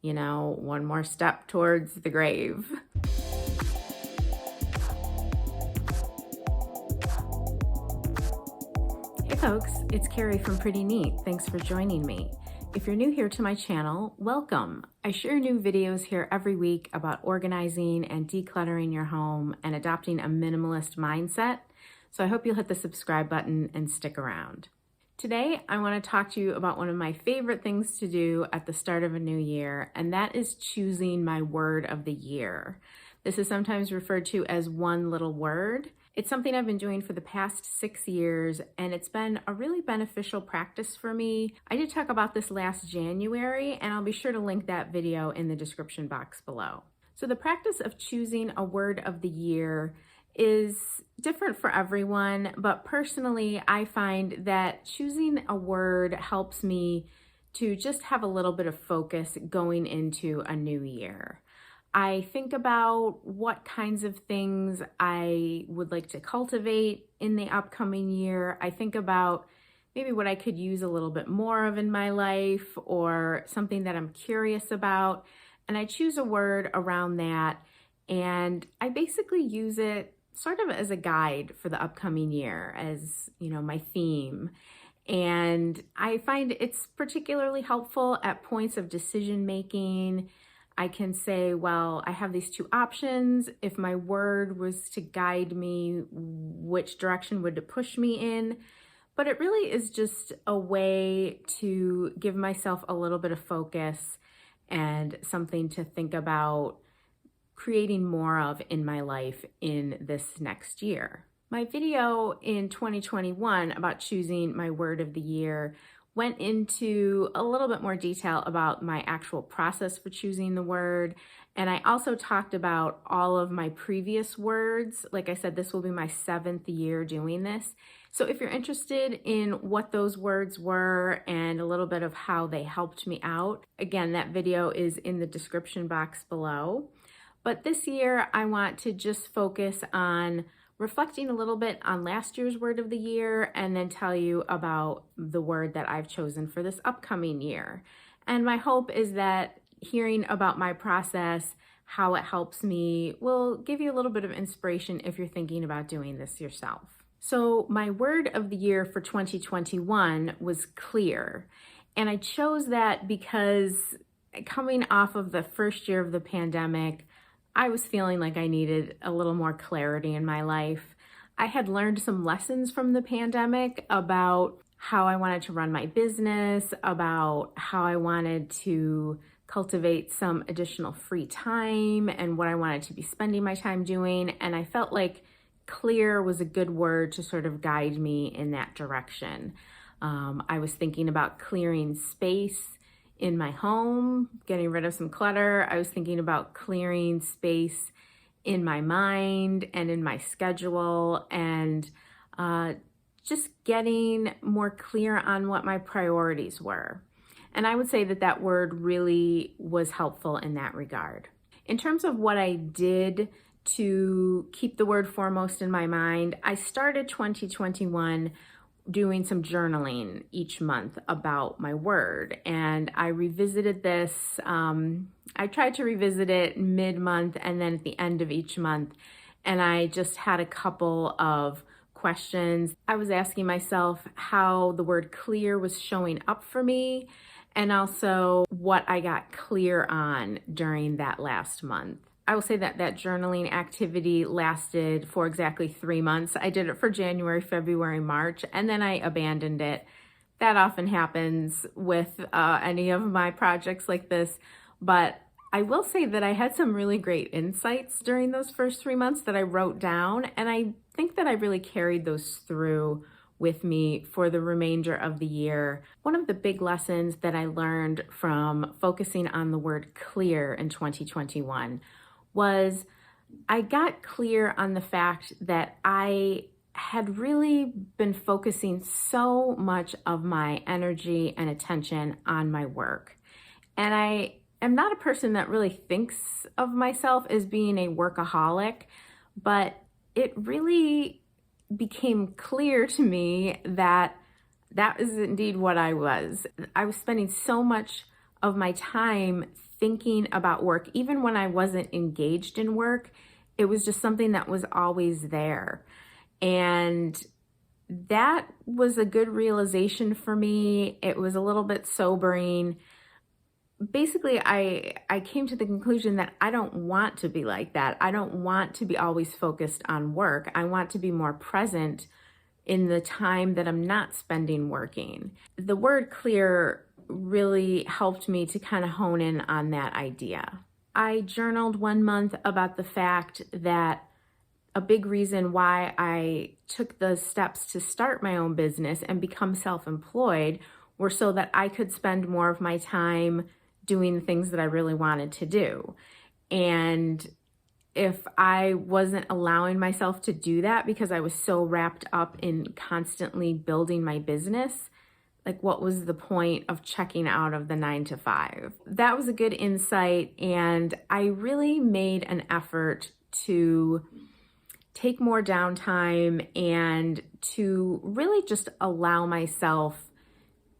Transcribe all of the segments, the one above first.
one more step towards the grave. Hey folks, it's Carrie from Pretty Neat. Thanks for joining me. If you're new here to my channel, welcome. I share new videos here every week about organizing and decluttering your home and adopting a minimalist mindset. So I hope you'll hit the subscribe button and stick around. Today, I want to talk to you about one of my favorite things to do at the start of a new year, and that is choosing my word of the year. This is sometimes referred to as one little word. It's something I've been doing for the past 6 years, and it's been a really beneficial practice for me. I did talk about this last January, and I'll be sure to link that video in the description box below. So the practice of choosing a word of the year is different for everyone, but personally, I find that choosing a word helps me to just have a little bit of focus going into a new year. I think about what kinds of things I would like to cultivate in the upcoming year. I think about maybe what I could use a little bit more of in my life or something that I'm curious about. And I choose a word around that, and I basically use it sort of as a guide for the upcoming year, as my theme. And I find it's particularly helpful at points of decision making. I can say, well, I have these two options. If my word was to guide me, which direction would it push me in? But it really is just a way to give myself a little bit of focus and something to think about creating more of in my life in this next year. My video in 2021 about choosing my word of the year went into a little bit more detail about my actual process for choosing the word. And I also talked about all of my previous words. Like I said, this will be my 7th year doing this. So if you're interested in what those words were and a little bit of how they helped me out, again, that video is in the description box below. But this year, I want to just focus on reflecting a little bit on last year's word of the year and then tell you about the word that I've chosen for this upcoming year. And my hope is that hearing about my process, how it helps me, will give you a little bit of inspiration if you're thinking about doing this yourself. So my word of the year for 2021 was clear. And I chose that because coming off of the first year of the pandemic, I was feeling like I needed a little more clarity in my life. I had learned some lessons from the pandemic about how I wanted to run my business, about how I wanted to cultivate some additional free time and what I wanted to be spending my time doing. And I felt like clear was a good word to sort of guide me in that direction. I was thinking about clearing space in my home, getting rid of some clutter. I was thinking about clearing space in my mind and in my schedule, and just getting more clear on what my priorities were. And I would say that that word really was helpful in that regard. In terms of what I did to keep the word foremost in my mind, I started 2021 doing some journaling each month about my word. And I revisited this. I tried to revisit it mid-month and then at the end of each month. And I just had a couple of questions. I was asking myself how the word clear was showing up for me, and also what I got clear on during that last month. I will say that that journaling activity lasted for exactly 3 months. I did it for January, February, March, and then I abandoned it. That often happens with any of my projects like this, but I will say that I had some really great insights during those first 3 months that I wrote down, and I think that I really carried those through with me for the remainder of the year. One of the big lessons that I learned from focusing on the word clear in 2021 was I got clear on the fact that I had really been focusing so much of my energy and attention on my work. And I am not a person that really thinks of myself as being a workaholic, but it really became clear to me that that is indeed what I was. I was spending so much of my time thinking about work, even when I wasn't engaged in work. It was just something that was always there. And that was a good realization for me. It was a little bit sobering. Basically, I came to the conclusion that I don't want to be like that. I don't want to be always focused on work. I want to be more present in the time that I'm not spending working. The word clear really helped me to kind of hone in on that idea. I journaled one month about the fact that a big reason why I took the steps to start my own business and become self-employed were so that I could spend more of my time doing the things that I really wanted to do. And if I wasn't allowing myself to do that because I was so wrapped up in constantly building my business, like what was the point of checking out of the 9 to 5? That was a good insight. And I really made an effort to take more downtime and to really just allow myself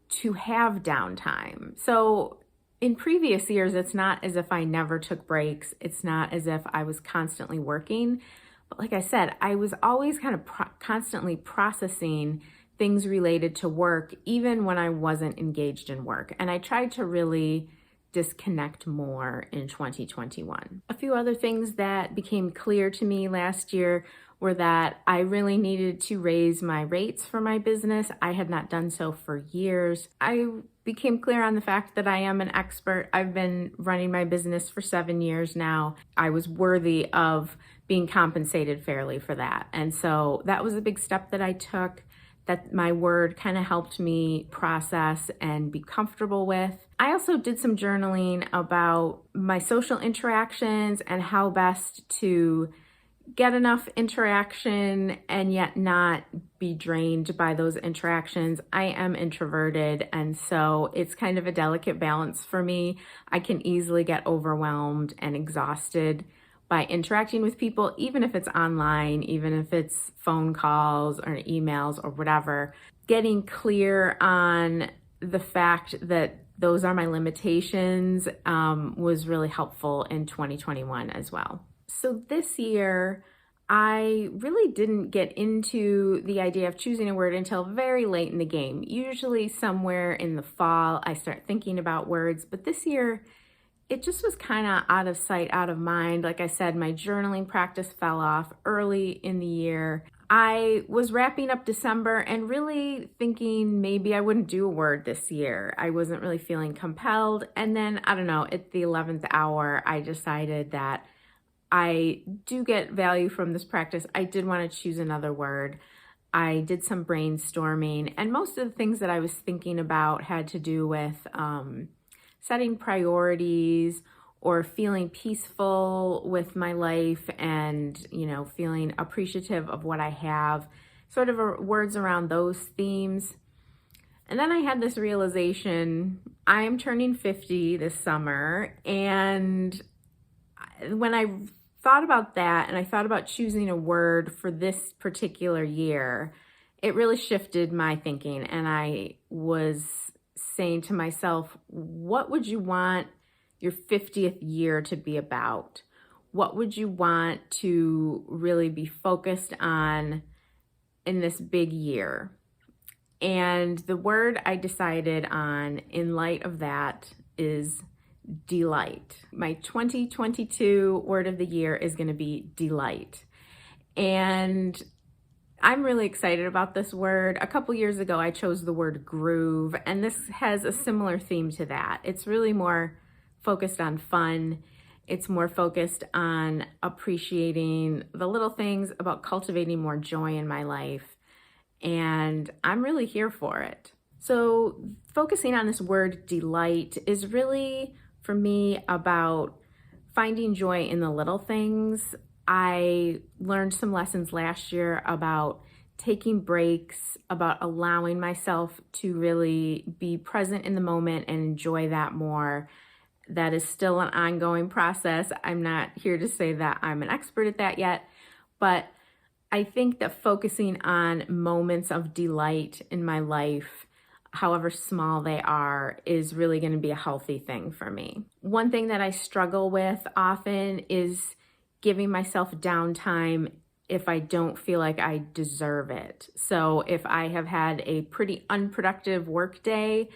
to have downtime. So in previous years, it's not as if I never took breaks. It's not as if I was constantly working. But like I said, I was always kind of constantly processing things related to work, even when I wasn't engaged in work. And I tried to really disconnect more in 2021. A few other things that became clear to me last year were that I really needed to raise my rates for my business. I had not done so for years. I became clear on the fact that I am an expert. I've been running my business for 7 years now. I was worthy of being compensated fairly for that. And so that was a big step that I took, that my word kind of helped me process and be comfortable with. I also did some journaling about my social interactions and how best to get enough interaction and yet not be drained by those interactions. I am introverted, and so it's kind of a delicate balance for me. I can easily get overwhelmed and exhausted by interacting with people, even if it's online, even if it's phone calls or emails or whatever. Getting clear on the fact that those are my limitations was really helpful in 2021 as well. So this year, I really didn't get into the idea of choosing a word until very late in the game. Usually somewhere in the fall, I start thinking about words, but this year, it just was kind of out of sight, out of mind. Like I said, my journaling practice fell off early in the year. I was wrapping up December and really thinking maybe I wouldn't do a word this year. I wasn't really feeling compelled. And then, I don't know, at the 11th hour, I decided that I do get value from this practice. I did want to choose another word. I did some brainstorming, and most of the things that I was thinking about had to do with setting priorities or feeling peaceful with my life and, feeling appreciative of what I have, sort of words around those themes. And then I had this realization, I am turning 50 this summer, and when I thought about that and I thought about choosing a word for this particular year, it really shifted my thinking. And I was saying to myself, what would you want your 50th year to be about? What would you want to really be focused on in this big year? And the word I decided on in light of that is delight. My 2022 word of the year is going to be delight. And I'm really excited about this word. A couple years ago, I chose the word groove, and this has a similar theme to that. It's really more focused on fun. It's more focused on appreciating the little things, about cultivating more joy in my life. And I'm really here for it. So focusing on this word delight is really, for me, about finding joy in the little things. I learned some lessons last year about taking breaks, about allowing myself to really be present in the moment and enjoy that more. That is still an ongoing process. I'm not here to say that I'm an expert at that yet, but I think that focusing on moments of delight in my life however small they are, is really going to be a healthy thing for me. One thing that I struggle with often is giving myself downtime if I don't feel like I deserve it. So if I have had a pretty unproductive work day,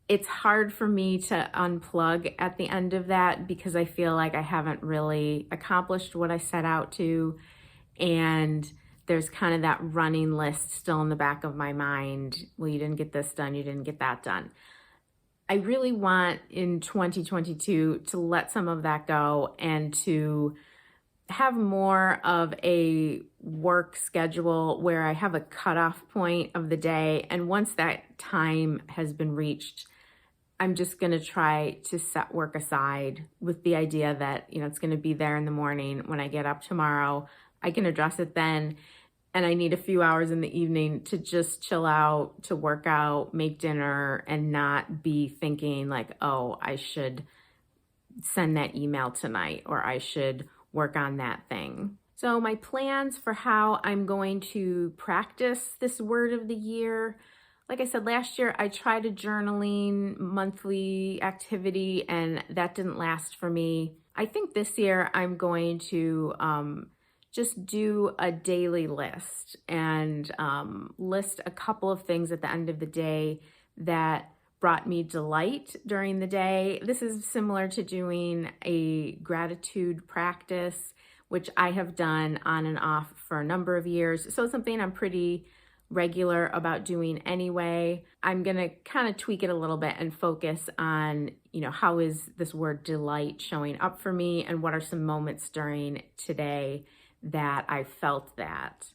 it's hard for me to unplug at the end of that because I feel like I haven't really accomplished what I set out to. And there's kind of that running list still in the back of my mind. Well, you didn't get this done, you didn't get that done. I really want in 2022 to let some of that go and to have more of a work schedule where I have a cutoff point of the day. And once that time has been reached, I'm just going to try to set work aside with the idea that, it's going to be there in the morning. When I get up tomorrow, I can address it then. And I need a few hours in the evening to just chill out, to work out, make dinner, and not be thinking like, oh, I should send that email tonight, or I should work on that thing. So my plans for how I'm going to practice this word of the year. Like I said, last year I tried a journaling monthly activity and that didn't last for me. I think this year I'm going to just do a daily list and list a couple of things at the end of the day that brought me delight during the day. This is similar to doing a gratitude practice, which I have done on and off for a number of years. So it's something I'm pretty regular about doing anyway. I'm gonna kind of tweak it a little bit and focus on, how is this word delight showing up for me, and what are some moments during today that I felt that.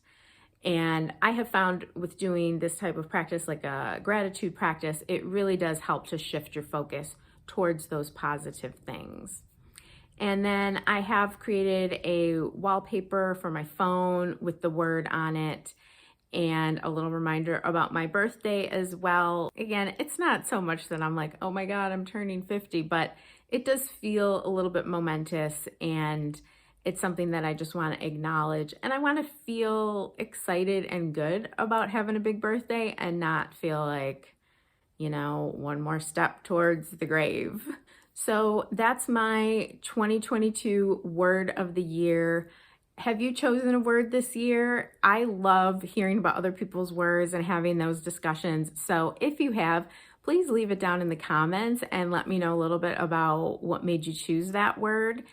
And I have found with doing this type of practice, like a gratitude practice, it really does help to shift your focus towards those positive things. And then I have created a wallpaper for my phone with the word on it, and a little reminder about my birthday as well. Again, it's not so much that I'm like, oh my God, I'm turning 50, but it does feel a little bit momentous, and it's something that I just want to acknowledge. And I want to feel excited and good about having a big birthday and not feel like, one more step towards the grave. So that's my 2022 word of the year. Have you chosen a word this year? I love hearing about other people's words and having those discussions. So if you have, please leave it down in the comments and let me know a little bit about what made you choose that word.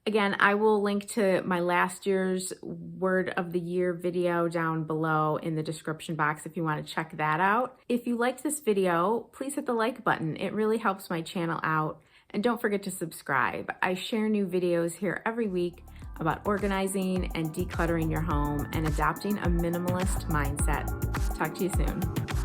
Again, I will link to my last year's word of the year video down below in the description box if you want to check that out. If you liked this video, please hit the like button. It really helps my channel out. And don't forget to subscribe. I share new videos here every week about organizing and decluttering your home and adopting a minimalist mindset. Talk to you soon.